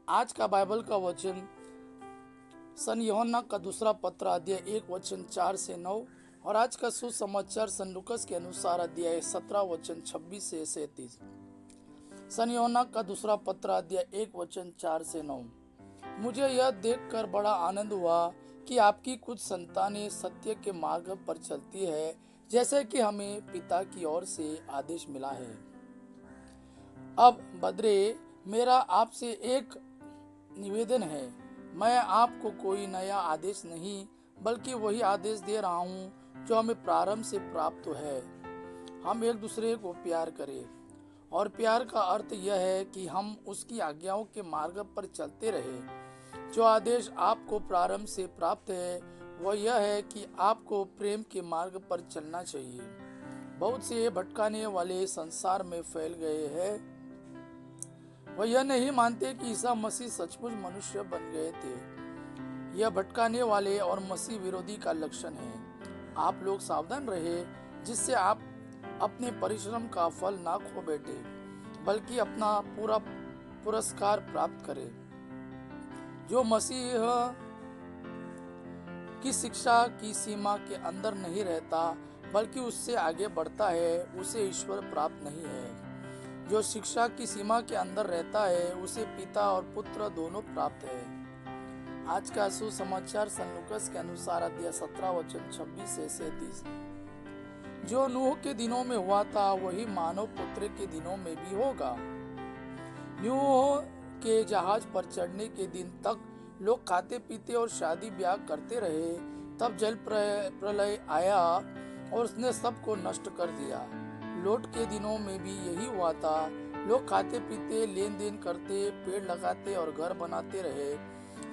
आज का बाइबल का वचन सन यूहन्ना का दूसरा पत्र अध्याय 1 वचन 4 से 9 और आज का सुसमाचार सन लूकस के अनुसार अध्याय 17 वचन 26 से 37। सन यूहन्ना का दूसरा पत्र अध्याय 1 वचन 4 से 9। मुझे यह देखकर बड़ा आनंद हुआ कि आपकी कुछ संतानें सत्य के मार्ग पर चलती है, जैसे कि हमें पिता की ओर से आदेश मिला है। अब बद्रे, मेरा आपसे एक निवेदन है। मैं आपको कोई नया आदेश नहीं बल्कि वही आदेश दे रहा हूँ जो हमें प्रारंभ से प्राप्त है। हम एक दूसरे को प्यार करें, और प्यार का अर्थ यह है कि हम उसकी आज्ञाओं के मार्ग पर चलते रहें। जो आदेश आपको प्रारंभ से प्राप्त है वह यह है कि आपको प्रेम के मार्ग पर चलना चाहिए। बहुत से भटकाने वाले संसार में फैल गए हैं। वह यह नहीं मानते कि ईसा मसीह सचमुच मनुष्य बन गए थे। यह भटकाने वाले और मसीह विरोधी का लक्षण है। आप लोग सावधान रहे, जिससे आप अपने परिश्रम का फल ना खो बैठे, बल्कि अपना पूरा पुरस्कार प्राप्त करें। जो मसीह की शिक्षा की सीमा के अंदर नहीं रहता बल्कि उससे आगे बढ़ता है, उसे ईश्वर प्राप्त नहीं है। जो शिक्षा की सीमा के अंदर रहता है उसे पिता और पुत्र दोनों प्राप्त है। आज का सुसमाचार सन लूकस के अनुसार अध्याय 17 वचन 26 से 37। जो नूह के दिनों में हुआ था वही मानव पुत्र के दिनों में भी होगा। नूह के जहाज पर चढ़ने के दिन तक लोग खाते पीते और शादी ब्याह करते रहे। तब जल प्रलय आया और उसने सबको नष्ट कर दिया। लोट के दिनों में भी यही हुआ था। लोग खाते पीते, लेन देन करते, पेड़ लगाते और घर बनाते रहे।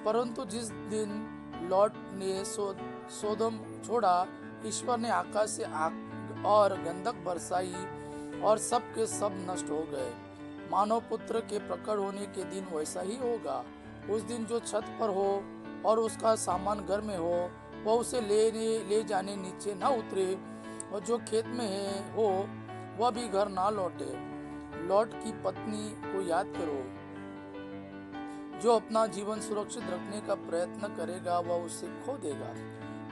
परंतु जिस दिन लॉट ने सोदम छोड़ा, ईश्वर ने आकाश से आग और गंधक बरसाई और सब के सब नष्ट हो गए। मानव पुत्र के प्रकट होने के दिन वैसा ही होगा। उस दिन जो छत पर हो और उसका सामान घर में हो, वह उसे ले जाने नीचे ना उतरे, और जो खेत में हो वह भी घर ना लौटे। लॉट की पत्नी को याद करो। जो अपना जीवन सुरक्षित रखने का प्रयत्न करेगा वह उसे खो देगा,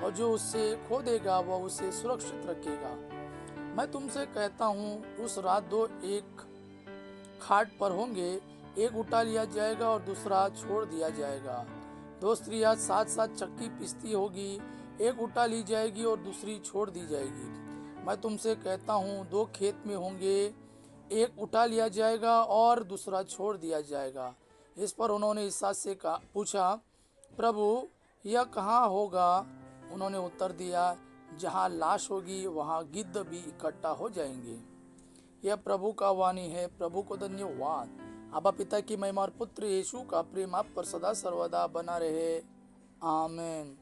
और जो उससे खो देगा वह उसे सुरक्षित रखेगा। मैं तुमसे कहता हूँ, उस रात दो एक खाट पर होंगे, एक उठा लिया जाएगा और दूसरा छोड़ दिया जाएगा। दो स्त्रियां साथ साथ चक्की पीसती होगी, एक उठा ली जाएगी और दूसरी छोड़ दी जाएगी। मैं तुमसे कहता हूँ, दो खेत में होंगे, एक उठा लिया जाएगा और दूसरा छोड़ दिया जाएगा। इस पर उन्होंने ईसा से पूछा, प्रभु, यह कहाँ होगा? उन्होंने उत्तर दिया, जहाँ लाश होगी वहाँ गिद्ध भी इकट्ठा हो जाएंगे। यह प्रभु का वाणी है। प्रभु को धन्यवाद। आबा पिता की महिमा और पुत्र यीशु का प्रेम आप पर सदा सर्वदा बना रहे। आमीन।